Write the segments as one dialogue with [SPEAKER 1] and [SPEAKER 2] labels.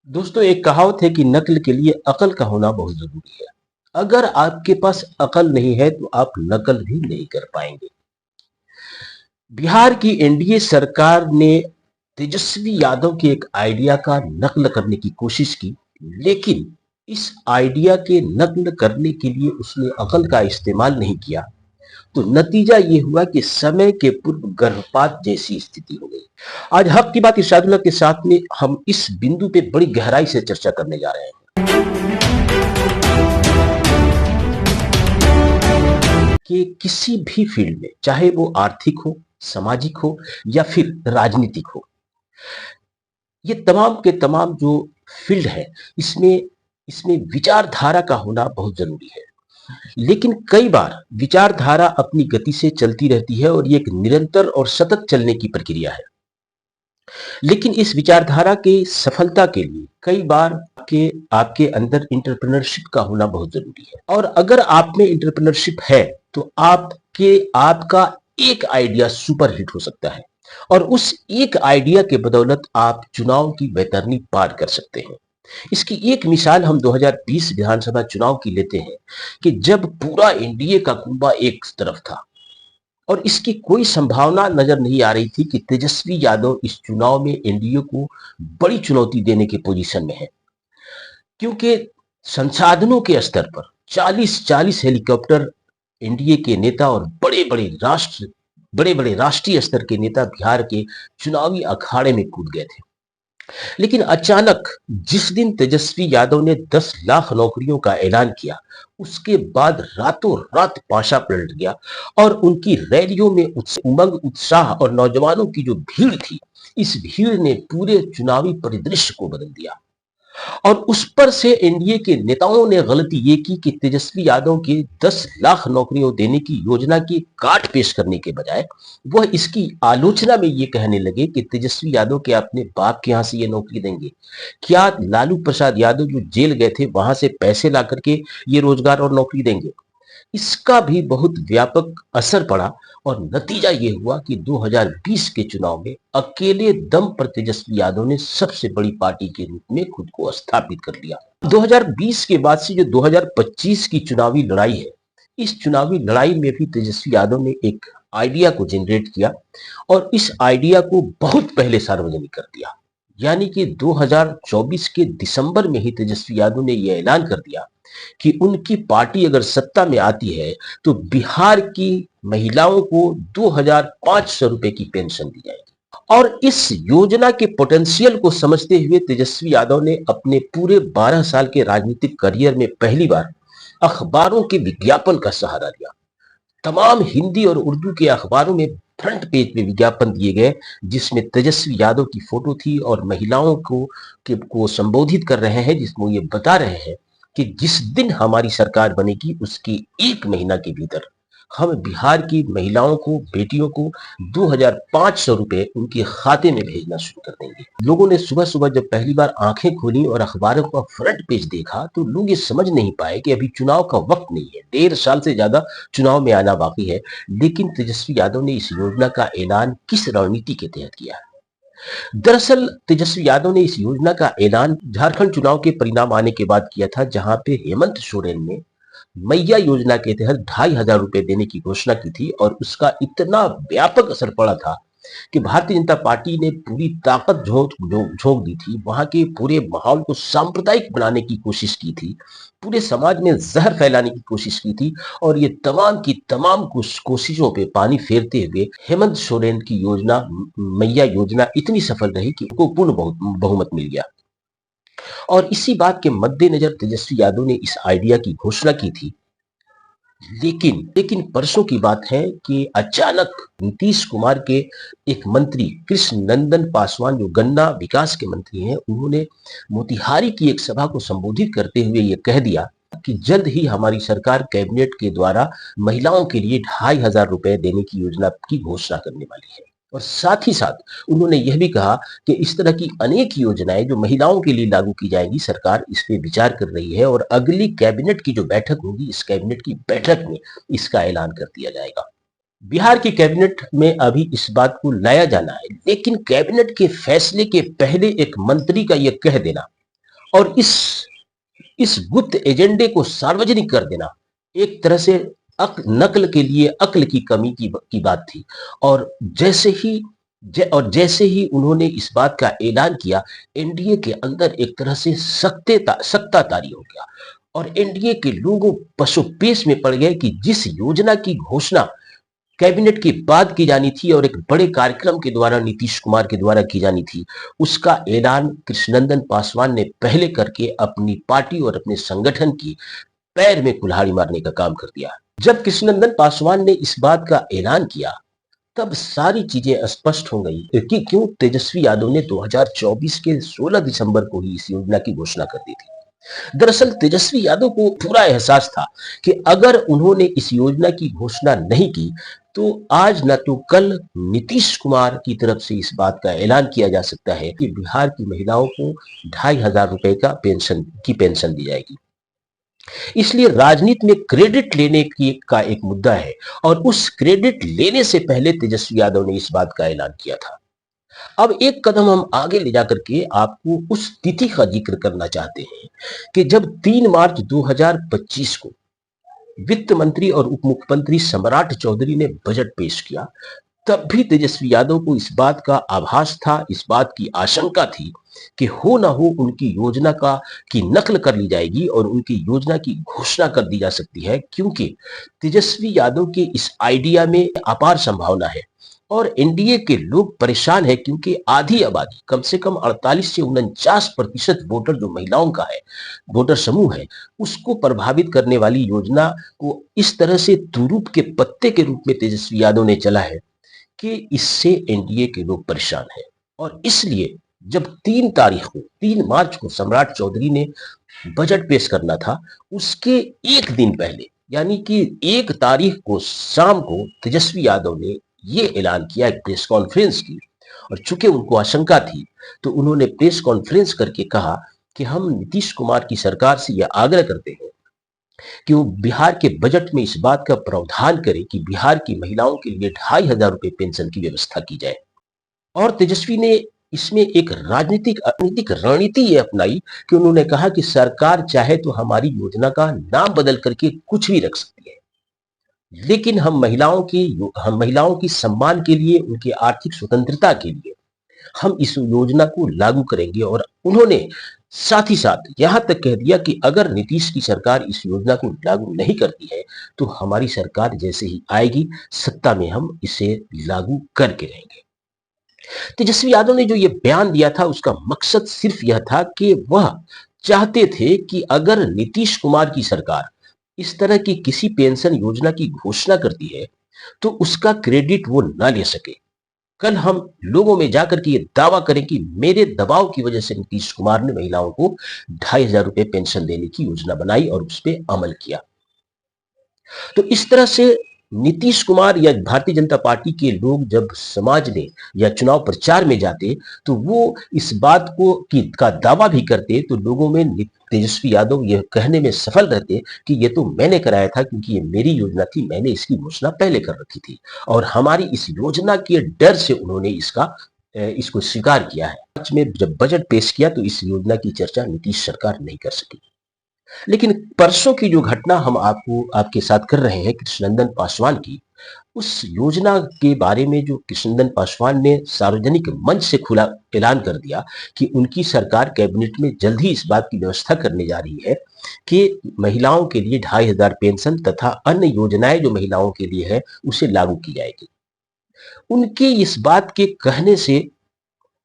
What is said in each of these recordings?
[SPEAKER 1] दोस्तों, एक कहावत है कि नकल के लिए अकल का होना बहुत जरूरी है। अगर आपके पास अकल नहीं है तो आप नकल भी नहीं कर पाएंगे। बिहार की एनडीए सरकार ने तेजस्वी यादव के एक आइडिया का नकल करने की कोशिश की, लेकिन इस आइडिया के नकल करने के लिए उसने अकल का इस्तेमाल नहीं किया। तो नतीजा ये हुआ कि समय के पूर्व गर्भपात जैसी स्थिति हो गई। आज हक की बात इरशादुल्लाह के साथ में हम इस बिंदु पे बड़ी गहराई से चर्चा करने जा रहे हैं कि किसी भी फील्ड में, चाहे वो आर्थिक हो, सामाजिक हो या फिर राजनीतिक हो, ये तमाम के तमाम जो फील्ड है, इसमें इसमें विचारधारा का होना बहुत जरूरी है। लेकिन कई बार विचारधारा अपनी गति से चलती रहती है और ये एक निरंतर और सतत चलने की प्रक्रिया है। लेकिन इस विचारधारा की सफलता के लिए कई बार आपके आपके अंदर इंटरप्रेन्योरशिप का होना बहुत जरूरी है। और अगर आप में इंटरप्रेन्योरशिप है तो आपके आपका एक आइडिया सुपर हिट हो सकता है और उस एक आइडिया के बदौलत आप चुनाव की बैतरनी पार कर सकते हैं। इसकी एक मिसाल हम 2020 विधानसभा चुनाव की लेते हैं कि जब पूरा एनडीए का कुंभा एक तरफ था और इसकी कोई संभावना नजर नहीं आ रही थी कि तेजस्वी यादव इस चुनाव में एनडीए को बड़ी चुनौती देने की पोजीशन में है, क्योंकि संसाधनों के स्तर पर 40-40 हेलीकॉप्टर एनडीए के नेता और बड़े बड़े राष्ट्रीय स्तर के नेता बिहार के चुनावी अखाड़े में कूद गए थे। लेकिन अचानक जिस दिन तेजस्वी यादव ने 10 लाख नौकरियों का ऐलान किया, उसके बाद रातों रात पाशा पलट गया और उनकी रैलियों में उमंग, उत्साह और नौजवानों की जो भीड़ थी, इस भीड़ ने पूरे चुनावी परिदृश्य को बदल दिया। और उस पर से एनडीए के नेताओं ने गलती ये की कि तेजस्वी यादव के 10 लाख नौकरियों देने की योजना की काट पेश करने के बजाय वह इसकी आलोचना में ये कहने लगे कि तेजस्वी यादव के अपने बाप के यहां से ये नौकरी देंगे, क्या लालू प्रसाद यादव जो जेल गए थे वहां से पैसे ला करके ये रोजगार और नौकरी देंगे। इसका भी बहुत व्यापक असर पड़ा और नतीजा ये हुआ कि 2020 के चुनाव में अकेले दम पर तेजस्वी यादव ने सबसे बड़ी पार्टी के रूप में खुद को स्थापित कर लिया। 2020 के बाद से जो 2025 की चुनावी लड़ाई है, इस चुनावी लड़ाई में भी तेजस्वी यादव ने एक आइडिया को जनरेट किया और इस आइडिया को बहुत पहले सार्वजनिक कर दिया। यानी कि 2024 के दिसंबर में ही तेजस्वी यादव ने यह ऐलान कर दिया कि उनकी पार्टी अगर सत्ता में आती है तो बिहार की महिलाओं को 2,500 रुपए की पेंशन दी जाएगी। और इस योजना के पोटेंशियल को समझते हुए तेजस्वी यादव ने अपने पूरे 12 साल के राजनीतिक करियर में पहली बार अखबारों के विज्ञापन का सहारा लिया। तमाम हिंदी और उर्दू के अखबारों में फ्रंट पेज पे विज्ञापन दिए गए, जिसमें तेजस्वी यादव की फोटो थी और महिलाओं को संबोधित कर रहे हैं, जिसमें ये बता रहे हैं कि जिस दिन हमारी सरकार बनेगी उसके 1 महीना के भीतर हम बिहार की महिलाओं को, बेटियों को 2,500 रुपए उनके खाते में भेजना शुरू कर देंगे। लोगों ने सुबह सुबह जब पहली बार आंखें खोली और अखबारों का फ्रंट पेज देखा तो लोग ये समझ नहीं पाए कि अभी चुनाव का वक्त नहीं है, 1.5 साल से ज्यादा चुनाव में आना बाकी है। लेकिन तेजस्वी यादव ने इस योजना का ऐलान किस रणनीति के तहत किया है? दरअसल तेजस्वी यादव ने इस योजना का ऐलान झारखंड चुनाव के परिणाम आने के बाद किया था, जहां पे हेमंत सोरेन ने मैया योजना के तहत 2,500 रुपए देने की घोषणा की थी और उसका इतना व्यापक असर पड़ा था कि भारतीय जनता पार्टी ने पूरी ताकत झोंक दी थी, वहां के पूरे माहौल को सांप्रदायिक बनाने की कोशिश की थी, पूरे समाज में जहर फैलाने की कोशिश की थी। और ये तमाम की तमाम कोशिशों पे पानी फेरते हुए हेमंत सोरेन की योजना, मैया योजना, इतनी सफल रही कि उनको पूर्ण बहुमत मिल गया। और इसी बात के मद्देनजर तेजस्वी यादव ने इस आइडिया की घोषणा की थी। लेकिन लेकिन परसों की बात है कि अचानक नीतीश कुमार के एक मंत्री कृष्ण नंदन पासवान, जो गन्ना विकास के मंत्री हैं, उन्होंने मोतिहारी की एक सभा को संबोधित करते हुए यह कह दिया कि जल्द ही हमारी सरकार कैबिनेट के द्वारा महिलाओं के लिए 2,500 रुपए देने की योजना की घोषणा करने वाली है। और साथ ही साथ उन्होंने यह भी कहा कि इस तरह की अनेक योजनाएं जो महिलाओं के लिए लागू की जाएंगी, सरकार इस पे विचार कर रही है और अगली कैबिनेट की जो बैठक होगी, इस कैबिनेट की बैठक में इसका ऐलान कर दिया जाएगा। बिहार की कैबिनेट में अभी इस बात को लाया जाना है, लेकिन कैबिनेट के फैसले के पहले एक मंत्री का यह कह देना और इस गुप्त एजेंडे को सार्वजनिक कर देना एक तरह से नकल के लिए अक्ल की कमी की बात थी। और जैसे ही उन्होंने इस बात का ऐलान किया, एनडीए के अंदर एक तरह से सख्ता तारी हो गया और एनडीए के लोगों पसोपेश में पड़ गए कि जिस योजना की घोषणा कैबिनेट के बाद की जानी थी और एक बड़े कार्यक्रम के द्वारा नीतीश कुमार के द्वारा की जानी थी, उसका ऐलान कृष्णनंदन पासवान ने पहले करके अपनी पार्टी और अपने संगठन की पैर में कुल्हाड़ी मारने का काम कर दिया। जब कृष्णनंदन पासवान ने इस बात का ऐलान किया, तब सारी चीजें स्पष्ट हो गई कि क्यों तेजस्वी यादव ने 2024 के 16 दिसंबर को ही इस योजना की घोषणा कर दी थी। दरअसल तेजस्वी यादव को पूरा एहसास था कि अगर उन्होंने इस योजना की घोषणा नहीं की तो आज न तो कल नीतीश कुमार की तरफ से इस बात का ऐलान किया जा सकता है कि बिहार की महिलाओं को 2,500 रुपए का पेंशन दी जाएगी। इसलिए राजनीति में क्रेडिट लेने की का एक मुद्दा है और उस क्रेडिट लेने से पहले तेजस्वी यादव ने इस बात का ऐलान किया था। अब एक कदम हम आगे ले जाकर के आपको उस तिथि का जिक्र करना चाहते हैं कि जब 3 मार्च 2025 को वित्त मंत्री और उप मुख्यमंत्री सम्राट चौधरी ने बजट पेश किया, तब भी तेजस्वी यादव को इस बात का आभास था, इस बात की आशंका थी कि हो ना हो उनकी योजना की नकल कर ली जाएगी और उनकी योजना की घोषणा कर दी जा सकती है, क्योंकि तेजस्वी यादव के इस आइडिया में अपार संभावना है और एनडीए के लोग परेशान है क्योंकि आधी आबादी कम से कम 48 से 49% वोटर जो महिलाओं का है, वोटर समूह है, उसको प्रभावित करने वाली योजना को इस तरह से तुरूप के पत्ते के रूप में तेजस्वी यादव ने चला है कि इससे एनडीए के लोग परेशान हैं। और इसलिए जब 3 मार्च को सम्राट चौधरी ने बजट पेश करना था, उसके एक दिन पहले यानी कि 1 तारीख को शाम को तेजस्वी यादव ने ये ऐलान किया, एक प्रेस कॉन्फ्रेंस की। और चूंकि उनको आशंका थी तो उन्होंने प्रेस कॉन्फ्रेंस करके कहा कि हम नीतीश कुमार की सरकार से यह आग्रह करते हैं कि वो बिहार के बजट में इस बात का प्रावधान करे कि बिहार की महिलाओं के लिए 2,500 रुपए पेंशन की व्यवस्था की जाए। और तेजस्वी ने इसमें एक राजनीतिक रणनीति ये अपनाई कि उन्होंने कहा कि सरकार चाहे तो हमारी योजना का नाम बदल करके कुछ भी रख सकती है, लेकिन हम महिलाओं की सम्मान के लिए, उनकी आर्थिक स्वतंत्रता के लिए हम इस योजना को लागू करेंगे। और उन्होंने साथ ही साथ यहां तक कह दिया कि अगर नीतीश की सरकार इस योजना को लागू नहीं करती है तो हमारी सरकार जैसे ही आएगी सत्ता में हम इसे लागू करके रहेंगे। तेजस्वी यादव ने जो ये बयान दिया था उसका मकसद सिर्फ यह था कि वह चाहते थे कि अगर नीतीश कुमार की सरकार इस तरह की किसी पेंशन योजना की घोषणा करती है तो उसका क्रेडिट वो ना ले सके। कल हम लोगों में जाकर के ये दावा करें कि मेरे दबाव की वजह से नीतीश कुमार ने महिलाओं को 2,500 रुपए पेंशन देने की योजना बनाई और उस पर अमल किया। तो इस तरह से नीतीश कुमार या भारतीय जनता पार्टी के लोग जब समाज में या चुनाव प्रचार में जाते तो वो इस बात का दावा भी करते तो लोगों में तेजस्वी यादव यह कहने में सफल रहते कि ये तो मैंने कराया था क्योंकि ये मेरी योजना थी, मैंने इसकी घोषणा पहले कर रखी थी और हमारी इस योजना के डर से उन्होंने इसको स्वीकार किया है। आज में जब बजट पेश किया तो इस योजना की चर्चा नीतीश सरकार नहीं कर सकी। लेकिन परसों की जो घटना हम आपके साथ कर रहे हैं कृष्णनंदन पासवान की, उस योजना के बारे में जो कृष्णनंदन पासवान ने सार्वजनिक मंच से खुला ऐलान कर दिया कि उनकी सरकार कैबिनेट में जल्द ही इस बात की व्यवस्था करने जा रही है कि महिलाओं के लिए 2,500 पेंशन तथा अन्य योजनाएं जो महिलाओं के लिए है उसे लागू की जाएगी। उनके इस बात के कहने से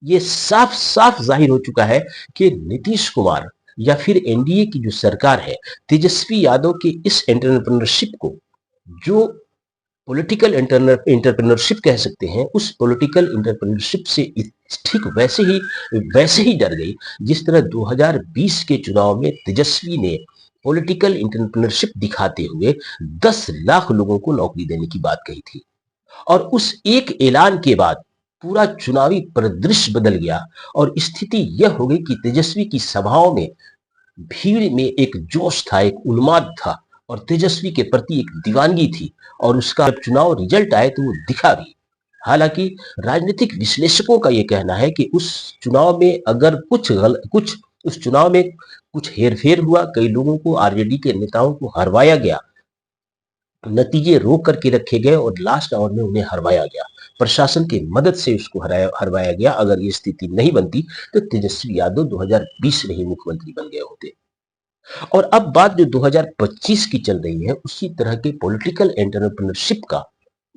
[SPEAKER 1] ये साफ साफ जाहिर हो चुका है कि नीतीश कुमार या फिर एनडीए की जो सरकार है, तेजस्वी यादव के इस एंटरप्रेन्योरशिप को, जो पॉलिटिकल एंटरप्रेन्योरशिप कह सकते हैं, उस पॉलिटिकल एंटरप्रेन्योरशिप से ठीक वैसे ही डर गई जिस तरह 2020 के चुनाव में तेजस्वी ने पॉलिटिकल एंटरप्रेन्योरशिप दिखाते हुए 10 लाख लोगों को नौकरी देने की बात कही थी। और उस एक ऐलान के बाद पूरा चुनावी परिदृश्य बदल गया और स्थिति यह हो गई कि तेजस्वी की सभाओं में भीड़ में एक जोश था, एक उन्माद था और तेजस्वी के प्रति एक दीवानगी थी और उसका जब चुनाव रिजल्ट आए तो वो दिखा भी। हालांकि राजनीतिक विश्लेषकों का यह कहना है कि उस चुनाव में अगर कुछ उस चुनाव में कुछ हेरफेर हुआ, कई लोगों को, आरजेडी के नेताओं को हरवाया गया, नतीजे रोक करके रखे गए और लास्ट आवर में उन्हें हरवाया गया। प्रशासन की मदद से उसको हरवाया गया। अगर ये स्थिति नहीं बनती तो तेजस्वी यादव 2020 में ही मुख्यमंत्री बन गए होते। और अब बात जो 2025 की चल रही है, उसी तरह के पॉलिटिकल एंटरप्रेन्योरशिप का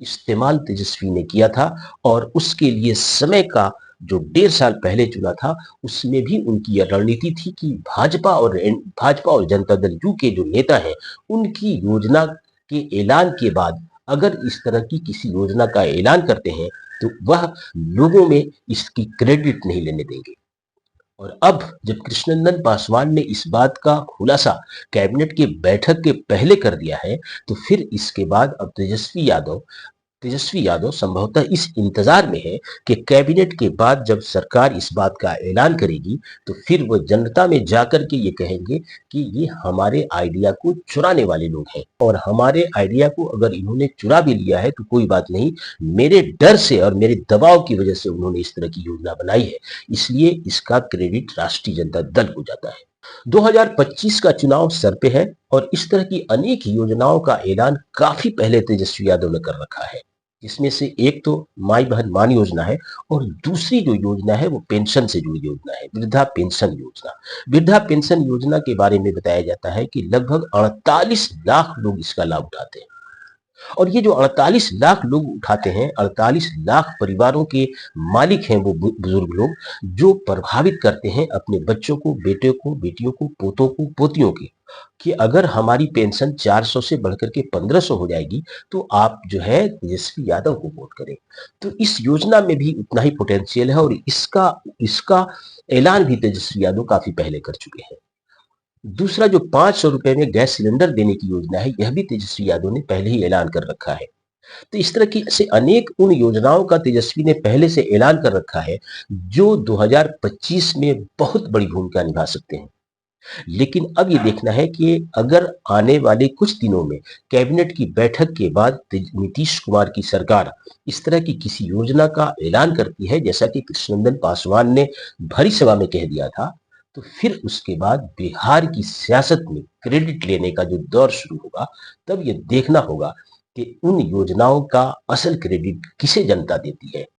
[SPEAKER 1] इस्तेमाल तेजस्वी ने किया था। और उसके लिए समय का जो 1.5 साल पहले चुना था, उसमें भी उनकी यह रणनीति थी कि भाजपा और जनता दल यू के जो नेता हैं, उनकी योजना के ऐलान के बाद अगर इस तरह की किसी योजना का ऐलान करते हैं तो वह लोगों में इसकी क्रेडिट नहीं लेने देंगे। और अब जब कृष्णनंदन पासवान ने इस बात का खुलासा कैबिनेट की बैठक के पहले कर दिया है, तो फिर इसके बाद अब तेजस्वी यादव संभवतः इस इंतजार में है कि कैबिनेट के बाद जब सरकार इस बात का ऐलान करेगी तो फिर वो जनता में जाकर के ये कहेंगे कि ये हमारे आइडिया को चुराने वाले लोग हैं, और हमारे आइडिया को अगर इन्होंने चुरा भी लिया है तो कोई बात नहीं, मेरे डर से और मेरे दबाव की वजह से उन्होंने इस तरह की योजना बनाई है, इसलिए इसका क्रेडिट राष्ट्रीय जनता दल को जाता है। 2025 का चुनाव सर पे है और इस तरह की अनेक योजनाओं का ऐलान काफी पहले तेजस्वी यादव ने कर रखा है, जिसमें से एक तो माई बहन मान योजना है और दूसरी जो योजना है वो पेंशन से जुड़ी योजना है, वृद्धा पेंशन योजना। वृद्धा पेंशन योजना के बारे में बताया जाता है कि लगभग 48 लाख लोग इसका लाभ उठाते हैं। और ये जो 48 लाख लोग उठाते हैं, 48 लाख परिवारों के मालिक हैं वो बुजुर्ग लोग, जो प्रभावित करते हैं अपने बच्चों को, बेटे को, बेटियों को, पोतों को, पोतियों की, कि अगर हमारी पेंशन 400 से बढ़कर के 1500 हो जाएगी तो आप जो है तेजस्वी यादव को वोट करें। तो इस योजना में भी उतना ही पोटेंशियल है और इसका इसका ऐलान भी तेजस्वी यादव काफी पहले कर चुके हैं। दूसरा जो 500 रुपए में गैस सिलेंडर देने की योजना है, यह भी तेजस्वी यादव ने पहले ही ऐलान कर रखा है। तो इस तरह की से अनेक उन योजनाओं का तेजस्वी ने पहले से ऐलान कर रखा है जो 2025 में बहुत बड़ी भूमिका निभा सकते हैं। लेकिन अब ये देखना है कि अगर आने वाले कुछ दिनों में कैबिनेट की बैठक के बाद नीतीश कुमार की सरकार इस तरह की किसी योजना का ऐलान करती है, जैसा कि कृष्णनंदन पासवान ने भरी सभा में कह दिया था, तो फिर उसके बाद बिहार की सियासत में क्रेडिट लेने का जो दौर शुरू होगा, तब ये देखना होगा कि उन योजनाओं का असल क्रेडिट किसे जनता देती है।